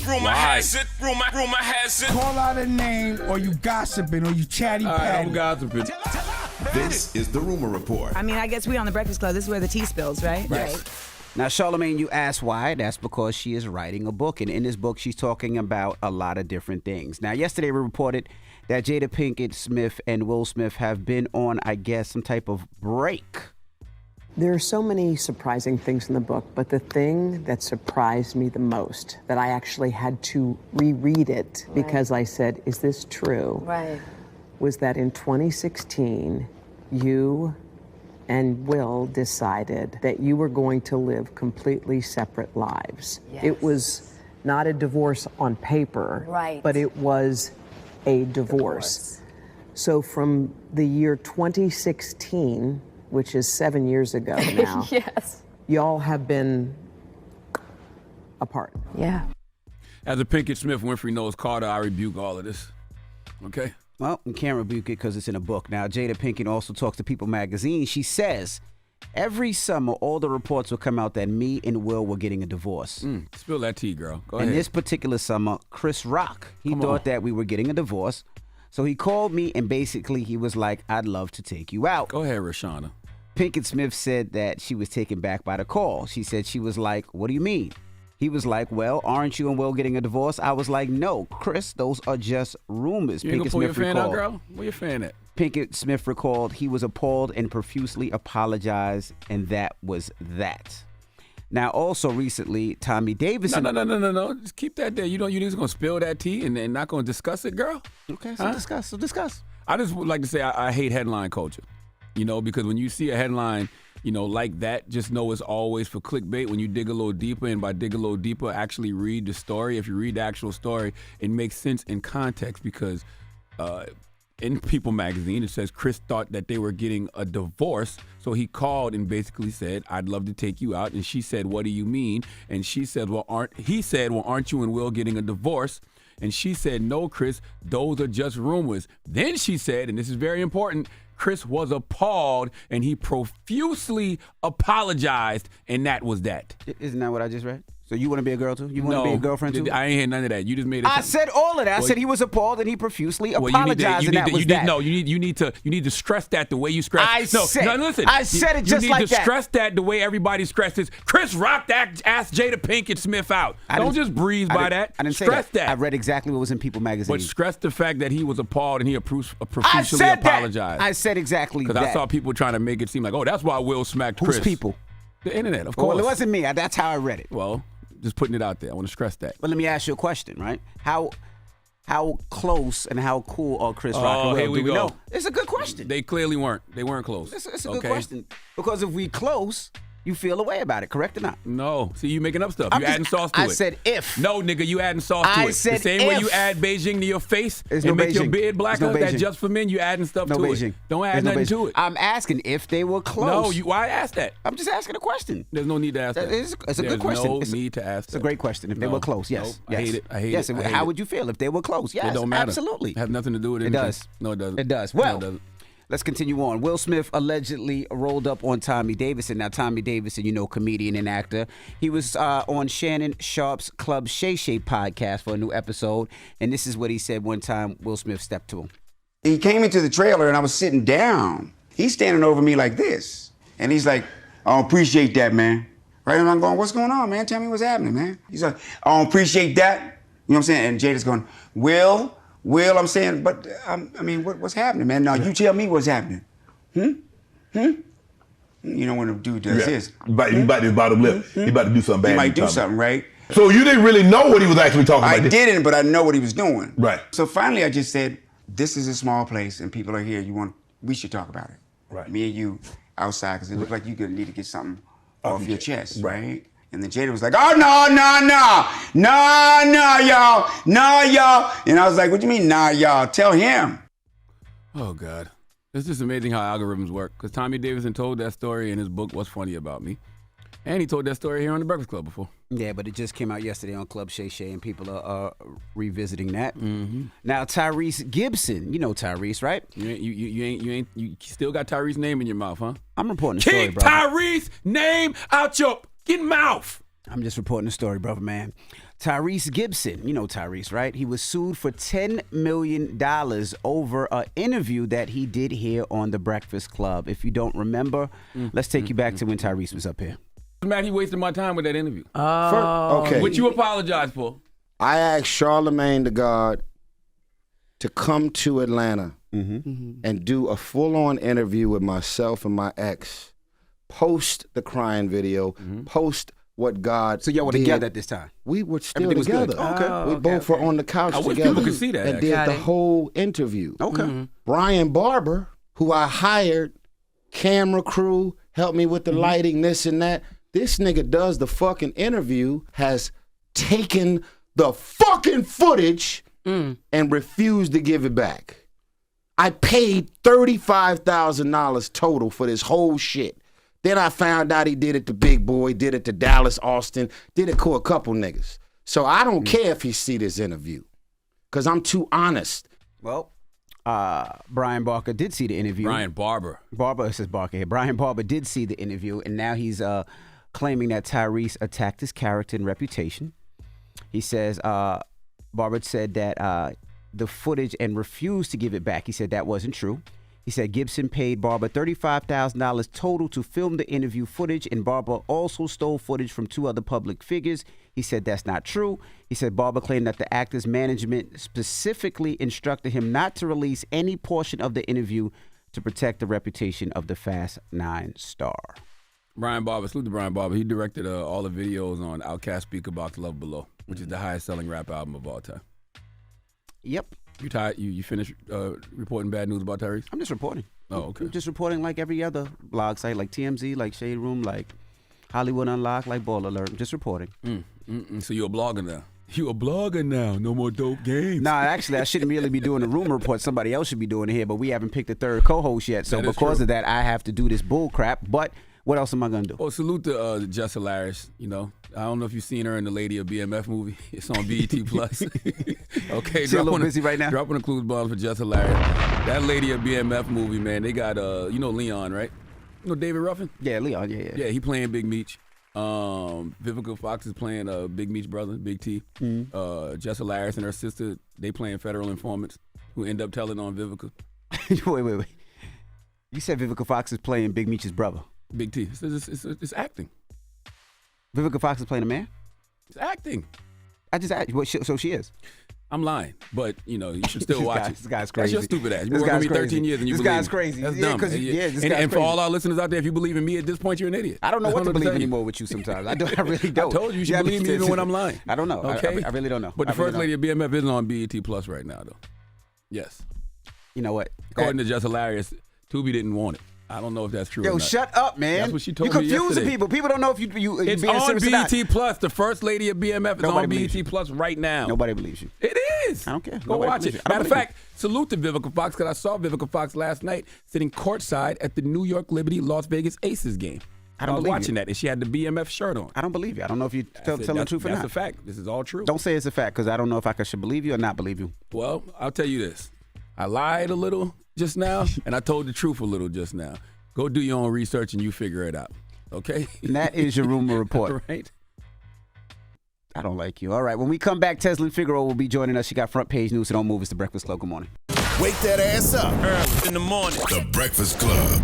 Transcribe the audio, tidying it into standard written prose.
Rumor has it. Call out a name, or you gossiping, or you chatty patty. I'm gossiping. This is the Rumor Report. I mean, I guess we on the Breakfast Club. This is where the tea spills, right? Right. Now, Charlamagne, you asked why. That's because she is writing a book. And in this book, she's talking about a lot of different things. Now, yesterday we reported that Jada Pinkett Smith and Will Smith have been on, I guess, some type of break. There are so many surprising things in the book, but the thing that surprised me the most, that I actually had to reread it because I said, is this true? Right. Was that in 2016, you and Will decided that you were going to live completely separate lives. Yes. It was not a divorce on paper, Right. but it was a divorce. So from the year 2016, which is 7 years ago now, Yes. y'all have been apart. Yeah. As a Pinkett Smith Winfrey knows Carter, I rebuke all of this. Okay? Well, we can't rebuke it because it's in a book. Now, Jada Pinkett also talks to People magazine. She says, every summer, all the reports will come out that me and Will were getting a divorce. Spill that tea, girl. Go And ahead. this particular summer, Chris Rock, he Come thought on. that we were getting a divorce. So he called me and basically he was like, I'd love to take you out. Go ahead, Rashana. Pinkett Smith said that she was taken back by the call. She said she was like, what do you mean? He was like, well, aren't you and Will getting a divorce? I was like, no, Chris, those are just rumors. You ain't gonna Pinkett pull your Smith fan out, recalled. girl? Where your fan at? Pinkett Smith recalled he was appalled and profusely apologized, and that was that. Now, also recently, Tommy Davidson. No. Just keep that there. You niggas gonna spill that tea and not gonna discuss it, girl? Okay, so discuss. I just would like to say I hate headline culture. Because when you see a headline, like that, just know it's always for clickbait. When you dig a little deeper, and by dig a little deeper, actually read the story. If you read the actual story, it makes sense in context because in People magazine, it says Chris thought that they were getting a divorce. So he called and basically said, I'd love to take you out. And she said, what do you mean? And she said, aren't you and Will getting a divorce? And she said, no, Chris, those are just rumors. Then she said, and this is very important, Chris was appalled and he profusely apologized, and that was that. Isn't that what I just read? So you want to be a girl too? You want to be a girlfriend too? I ain't hear none of that. You just made it. I said all of that. I said he was appalled and he profusely apologized, and that was that. No, you need to stress that the way you stress. I said it just like that. You need to stress that the way everybody stresses. Chris Rock asked Jada Pinkett Smith out. Don't just breeze by that. I didn't stress say that. I read exactly what was in People magazine. But stress the fact that he was appalled and he profusely apologized. I said exactly that. Because I saw people trying to make it seem like, oh, that's why Will smacked Chris. Who's people? The internet, of course. Well, it wasn't me. That's how I read it. Well, just putting it out there. I want to stress that. But let me ask you a question, right? How close and how cool are Chris Rock and Will? Here we go. Know? It's a good question. They clearly weren't. They weren't close. It's a good question. Because if we close, you feel a way about it, correct or not? No. See, you making up stuff. You adding sauce to it. I said if. No, nigga, you adding sauce to it. I said the same if. way you add Beijing to your face There's and no make your Beijing. beard blacker, There's no that Beijing. just for men, you adding stuff No to Beijing. it. Don't add There's no nothing Beijing. to it. I'm asking if they were close. No, why ask that? I'm just asking a question. There's no need to ask that. It's a good question. There's no need to ask It's that. a great question. If they were close, yes. I hate it. I hate yes. it. How would you feel if they were close? Yes, It don't matter. absolutely. It has nothing to do with It anything. does. No, it doesn't. It does. No, Well, it doesn't. let's continue on. Will Smith allegedly rolled up on Tommy Davidson. Now, Tommy Davidson, comedian and actor. He was on Shannon Sharp's Club Shay Shay podcast for a new episode. And this is what he said one time Will Smith stepped to him. He came into the trailer and I was sitting down. He's standing over me like this. And he's like, I don't appreciate that, man. Right? And I'm going, what's going on, man? Tell me what's happening, man. He's like, I don't appreciate that. You know what I'm saying? And Jada's going, Will, I'm saying, but what's happening, man? Now you tell me what's happening. You know when a dude does this. He bite his bottom lip. He about to do something bad. He might do something, right? So you didn't really know what he was actually talking about. I didn't, but I know what he was doing. Right. So finally I just said, this is a small place and people are here. We should talk about it. Right. Me and you outside, because it looked like you're gonna need to get something off your chest, right? And then Jada was like, oh, no, y'all. And I was like, what do you mean, nah, y'all? Tell him. Oh, God. It's just amazing how algorithms work. Because Tommy Davidson told that story in his book, What's Funny About Me. And he told that story here on The Breakfast Club before. Yeah, but it just came out yesterday on Club Shay Shay, and people are revisiting that. Mm-hmm. Now, Tyrese Gibson, you know Tyrese, right? You still got Tyrese's name in your mouth, huh? I'm reporting the story, Keep bro. Tyrese name out your mouth. I'm just reporting the story, brother, man. Tyrese Gibson, you know Tyrese, right? He was sued for $10 million over an interview that he did here on The Breakfast Club. If you don't remember, let's take you back to when Tyrese was up here. Matt, he wasted my time with that interview. Okay. Which you apologize for. I asked Charlamagne the God to come to Atlanta and do a full-on interview with myself and my ex, post the crying video, post what God So y'all were did. together at this time? We were still Everything was good. together. We both were on the couch I wish together people could see that, and actually. did Got the it. whole interview. Okay. Brian Barber, who I hired, camera crew, helped me with the lighting, this and that. This nigga does the fucking interview, has taken the fucking footage and refused to give it back. I paid $35,000 total for this whole shit. Then I found out he did it to Big Boy, did it to Dallas Austin, did it to a couple niggas. So I don't care if he see this interview, because I'm too honest. Well, Brian Barker did see the interview. Brian Barber. It says Barker here. Brian Barber did see the interview, and now he's claiming that Tyrese attacked his character and reputation. He says Barber said that the footage and refused to give it back. He said that wasn't true. He said Gibson paid Barber $35,000 total to film the interview footage, and Barber also stole footage from 2 other public figures. He said that's not true. He said Barber claimed that the actor's management specifically instructed him not to release any portion of the interview to protect the reputation of the Fast 9 star. Brian Barber, salute to Brian Barber. He directed all the videos on Outkast Speaker Box Love Below, which is the highest selling rap album of all time. Yep. You tired? You finished reporting bad news about Tyrese? I'm just reporting. Oh, okay. I'm just reporting like every other blog site, like TMZ, like Shade Room, like Hollywood Unlocked, like Ball Alert. I'm just reporting. So you're a blogger now. You a blogger now. No more dope games. Nah, actually, I shouldn't really be doing the rumor report. Somebody else should be doing it here, but we haven't picked a third co-host yet. So That is because true. of that, I have to do this bull crap. But what else am I going to do? Oh, salute to Jess Hilarious. You know, I don't know if you've seen her in the Lady of BMF movie. It's on BET Plus. Okay, She a little busy right now? Dropping the clues bomb for Jess Hilarious. That Lady of BMF movie, man. They got you know Leon, right? You know David Ruffin? Yeah, Leon. Yeah. Yeah, he playing Big Meech. Vivica Fox is playing Big Meech's brother, Big T. Jess Hilarious and her sister, they playing federal informants who end up telling on Vivica. Wait. You said Vivica Fox is playing Big Meech's brother. Big T. It's acting. Vivica Fox is playing a man? It's acting. I just asked. So she is. I'm lying, but you know you should still watch it. This guy's crazy. That's your stupid ass. You've This been working guy's with me 13 crazy. years and you This believe guy's me. crazy. That's Yeah, dumb. 'cause- yeah, this guy's and for crazy. all our listeners out there, if you believe in me at this point, you're an idiot. I don't know That's what to I'm believe tell you. anymore with you sometimes. I really don't. I told you should believe me even when I'm lying. I don't know. Okay? I really don't know. But the I really First Lady of BMF isn't on BET Plus right now, though. Yes. You know what? According to Just Hilarious, Tubi didn't want it. I don't know if that's true or Yo, not. shut up, man. That's what she told you me confusing yesterday. people. People don't know if you It's being on serious or not. BET Plus. The First Lady of BMF is Nobody on believes BET you. Plus right now. Nobody believes you. It is. I don't care. Go Nobody watch believes it. you. I don't Matter of believe fact, salute to Vivica Fox because I saw Vivica Fox last night sitting courtside at the New York Liberty Las Vegas Aces game. I don't was believe watching you. that, and she had the BMF shirt on. I don't believe you. I don't know if you're telling the truth or That's not. a fact. This is all true. Don't say it's a fact because I don't know if I should believe you or not believe you. Well, I'll tell you this. I lied a little just now, and I told the truth a little just now. Go do your own research and you figure it out. Okay? And that is your rumor report. All right. I don't like you. All right. When we come back, Teslin Figueroa will be joining us. She got front page news, so don't move. It's The Breakfast Club. Good morning. Wake that ass up. In the morning. The Breakfast Club.